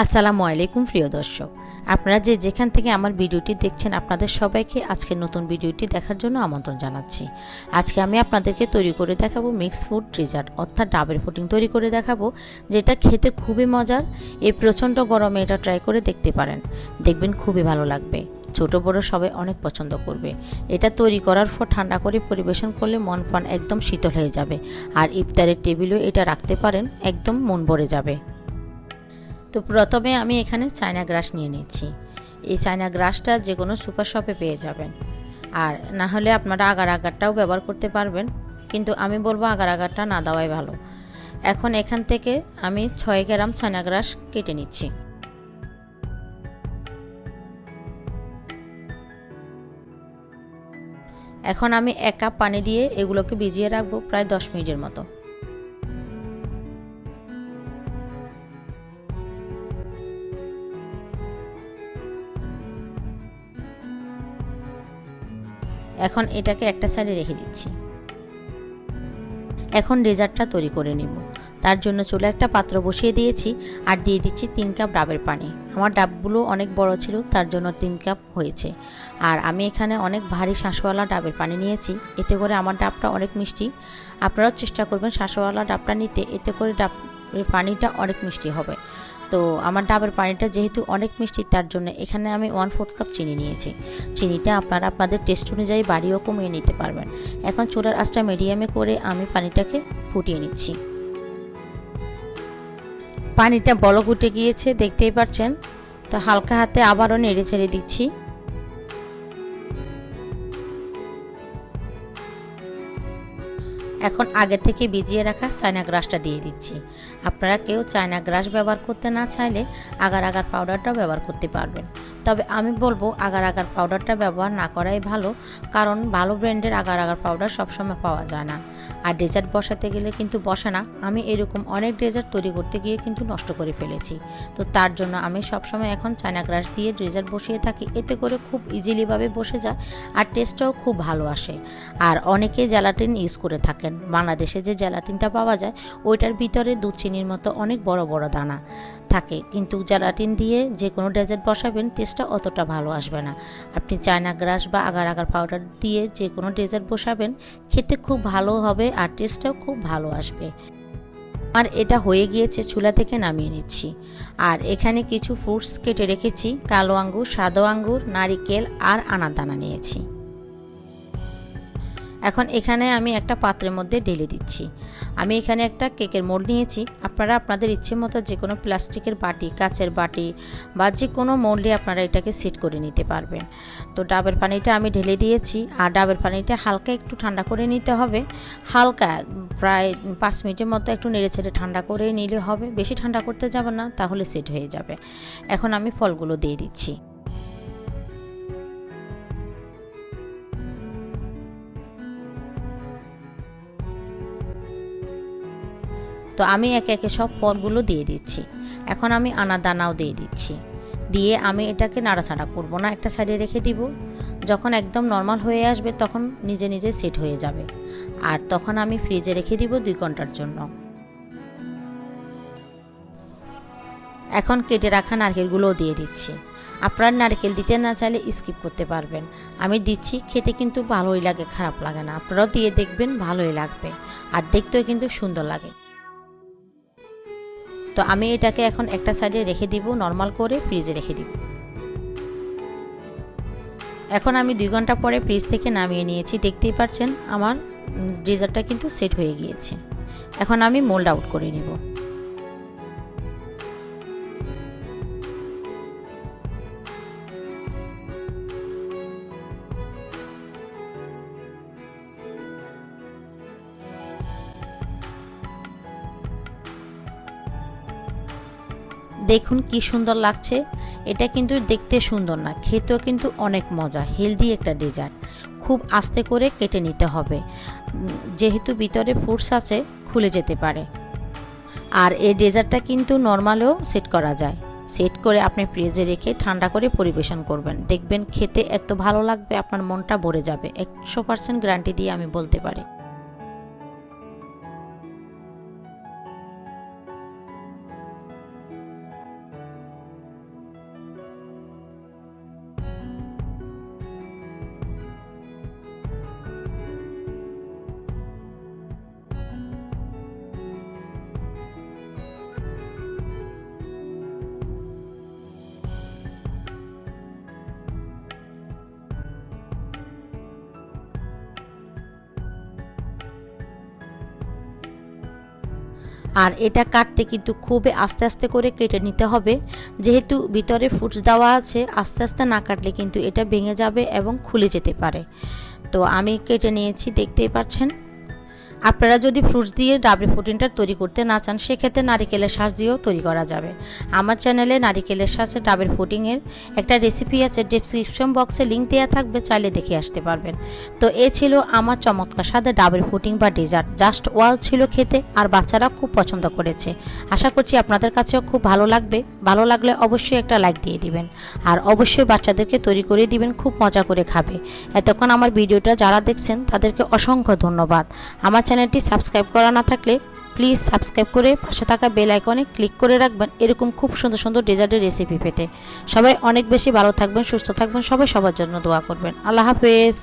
আসসালামু আলাইকুম প্রিয় দর্শক, আপনারা যে যেখান থেকে আমার ভিডিওটি দেখছেন আপনাদের সবাইকে আজকে নতুন ভিডিওটি দেখার জন্য আমন্ত্রণ জানাচ্ছি। আজকে আমি আপনাদেরকে তৈরি করে দেখাবো মিক্স ফুড ডেজার্ট অর্থাৎ ডাবের পুডিং তৈরি করে দেখাবো, যেটা খেতে খুবই মজার। এই প্রচণ্ড গরমে এটা ট্রাই করে দেখতে পারেন, দেখবেন খুবই ভালো লাগবে। ছোট বড় সবাই অনেক পছন্দ করবে। এটা তৈরি করার পর ঠান্ডা করে পরিবেশন করলে মন প্রাণ একদম শীতল হয়ে যাবে, আর ইফতারের টেবিলেও এটা রাখতে পারেন, একদম মন ভরে যাবে। তো প্রথমে আমি এখানে চায়না গ্রাস নিয়ে নিচ্ছি। এই চায়না গ্রাসটা যে কোনো সুপার শপে পেয়ে যাবেন, আর না হলে আপনারা আগার আগারটাও ব্যবহার করতে পারবেন, কিন্তু আমি বলবো আগার আগারটা না দেওয়াই ভালো। এখন এখান থেকে আমি 6 গ্রাম চায়না গ্রাস কেটে নিচ্ছি। এখন আমি 1 কাপ পানি দিয়ে এগুলোকে ভিজিয়ে রাখবো প্রায় 10 মিনিটের মতো। এখন এটাকে একটা সাইডে রেখে দিচ্ছি। এখন ডেজার্টটা তৈরি করে নিব। তার জন্য চুলে একটা পাত্র বসিয়ে দিয়েছি আর দিয়ে দিচ্ছি 3 কাপ ডাবের পানি। আমার ডাবগুলো অনেক বড় ছিল, তার জন্য 3 কাপ হয়েছে। আর আমি এখানে অনেক ভারী শাঁসওয়ালা ডাবের পানি নিয়েছি, এতে করে আমার ডাবটা অনেক মিষ্টি। আপনারাও চেষ্টা করবেন শাঁসওয়ালা ডাবটা নিতে, এতে করে ডাবের পানিটা অনেক মিষ্টি হবে। তো আমার ডাবের পানিটা যেহেতু অনেক মিষ্টি, তার জন্য এখানে আমি 1/4 কাপ চিনি নিয়েছি। চিনিটা আপনারা আপনাদের টেস্ট অনুযায়ী বাড়িয়েও কমিয়ে নিতে পারবেন। এখন চুলার আঁচটা মিডিয়ামে করে আমি পানিটাকে ফুটিয়ে নিচ্ছি। পানিটা বলক উঠে গিয়েছে, দেখতেই পাচ্ছেন। তো হালকা হাতে আবারও নেড়ে ছেড়ে দিচ্ছি। এখন আগে থেকে ভিজিয়ে রাখা চায়না গ্রাসটা দিয়ে দিচ্ছি। আপনারা কেউ চায়না গ্রাস ব্যবহার করতে না চাইলে আগার আগার পাউডারটাও ব্যবহার করতে পারবেন, তবে আমি বলবো আগার আগার পাউডারটা ব্যবহার না করাই ভালো, কারণ ভালো ব্র্যান্ডের আগার আগার পাউডার সবসময় পাওয়া যায় না, আর ডেজার্ট বসাতে গেলে কিন্তু বসে না। আমি এরকম অনেক ডেজার্ট তৈরি করতে গিয়ে কিন্তু নষ্ট করে ফেলেছি। তো তার জন্য আমি সবসময় এখন চায়না গ্রাস দিয়ে ডেজার্ট বসিয়ে থাকি, এতে করে খুব ইজিলিভাবে বসে যায় আর টেস্টটাও খুব ভালো আসে। আর অনেকে জেলাটিন ইউজ করে থাকেন। বাংলাদেশে যে জেলাটিনটা পাওয়া যায় ওইটার ভিতরে দুধ চিনির মতো অনেক বড় বড় দানা থাকে, কিন্তু জেলাটিন দিয়ে যে কোনো ডেজার্ট বসাবেন টেস্টটা অতটা ভালো আসবে না। আপনি চায়না গ্রাস বা আগার আগার পাউডার দিয়ে যে কোনো ডেজার্ট বসাবেন, খেতে খুব ভালো হবে আর টেস্টটাও খুব ভালো আসবে। আর এটা হয়ে গিয়েছে, চুলা থেকে নামিয়ে নিচ্ছি। আর এখানে কিছু ফ্রুটস কেটে রেখেছি, কালো আঙ্গুর, সাদা আঙ্গুর, নারিকেল আর আনার দানা নিয়েছি। এখন এখানে আমি একটা পাত্রের মধ্যে ঢেলে দিচ্ছি। আমি এখানে একটা কেকের মোল্ড নিয়েছি, আপনারা আপনাদের ইচ্ছে মতো যে কোনো প্লাস্টিকের বাটি, কাচের বাটি বা যে কোনো মোল্ডে আপনারা এটাকে সেট করে নিতে পারবেন। তো ডাবের পানিটা আমি ঢেলে দিয়েছি, আর ডাবের পানিটা হালকা একটু ঠান্ডা করে নিতে হবে। হালকা প্রায় 5 মিনিটের মতো একটু নেড়ে ছেড়ে ঠান্ডা করে নিলে হবে, বেশি ঠান্ডা করতে যাবে না, তাহলে সেট হয়ে যাবে। এখন আমি ফলগুলো দিয়ে দিচ্ছি। তো আমি একে একে সব ফলগুলো দিয়ে দিচ্ছি। এখন আমি আনার দানাও দিয়ে দিচ্ছি। দিয়ে আমি এটাকে নাড়াচাড়া করব না, একটা সাইডে রেখে দিব। যখন একদম নর্মাল হয়ে আসবে তখন নিজে নিজে সেট হয়ে যাবে, আর তখন আমি ফ্রিজে রেখে দিব 2 ঘন্টার জন্য। এখন কেটে রাখা নারকেলগুলোও দিয়ে দিচ্ছি। আপনার নারকেল দিতে না চাইলে স্কিপ করতে পারবেন, আমি দিচ্ছি। খেতে কিন্তু ভালোই লাগে, খারাপ লাগে না। আপনারাও দিয়ে দেখবেন, ভালোই লাগবে, আর দেখতেও কিন্তু সুন্দর লাগে। তো আমি এটাকে এখন একটা সাইডে রেখে দিব, নর্মাল করে ফ্রিজে রেখে দিব। এখন আমি 2 ঘন্টা পরে ফ্রিজ থেকে নামিয়ে নিয়েছি, দেখতেই পাচ্ছেন আমার ডেজার্টটা কিন্তু সেট হয়ে গিয়েছে। এখন আমি মোল্ড আউট করে নিব। দেখুন কি সুন্দর লাগছে। এটা কিন্তু দেখতে সুন্দর না, খেতেও কিন্তু অনেক মজা, হেলদি একটা ডেজার্ট। খুব আস্তে করে কেটে নিতে হবে, যেহেতু ভিতরে ফ্রুটস আছে, খুলে যেতে পারে। আর এই ডেজার্টটা কিন্তু নর্মালেও সেট করা যায়। সেট করে আপনি ফ্রিজে রেখে ঠান্ডা করে পরিবেশন করবেন, দেখবেন খেতে এত ভালো লাগবে, আপনার মনটা ভরে যাবে। 100% গ্যারান্টি দিয়ে আমি বলতে পারি। আর এটা কাটতে কিন্তু খুবই আস্তে আস্তে করে কেটে নিতে হবে, যেহেতু ভিতরে ফুডস দেওয়া আছে। আস্তে আস্তে না কাটলে কিন্তু এটা ভেঙে যাবে এবং খুলে যেতে পারে। তো আমি কেটে নিয়েছি, দেখতেই পাচ্ছেন। আপনারা যদি ফ্রুটস দিয়ে ডাবলি পুডিংটা তৈরি করতে না চান, সেক্ষেত্রে নারিকেলের শাঁস দিয়েও তৈরি করা যাবে। আমার চ্যানেলে নারিকেলের শাঁসে ডাবল পুডিংয়ের একটা রেসিপি আছে, ডেসক্রিপশন বক্সে লিঙ্ক দেওয়া থাকবে, চাইলে দেখে আসতে পারবেন। তো এ ছিল আমার চমৎকার স্বাদের ডাবল পুডিং বা ডেজার্ট। জাস্ট ওয়াও ছিল খেতে, আর বাচ্চারা খুব পছন্দ করেছে। আশা করছি আপনাদের কাছেও খুব ভালো লাগবে। ভালো লাগলে অবশ্যই একটা লাইক দিয়ে দিবেন, আর অবশ্যই বাচ্চাদেরকে তৈরি করে দিবেন, খুব মজা করে খাবে। এতক্ষণ আমার ভিডিওটা যারা দেখছেন তাদেরকে অসংখ্য ধন্যবাদ। আমার চ্যানেলটি সাবস্ক্রাইব করা না থাকলে প্লিজ সাবস্ক্রাইব করে পাশে থাকা বেল আইকনে ক্লিক করে রাখবেন, এরকম খুব সুন্দর সুন্দর ডেজার্টের রেসিপি পেতে। সবাই অনেক বেশি ভালো থাকবেন, সুস্থ থাকবেন, সবাই সবার জন্য দোয়া করবেন। আল্লাহ হাফেজ।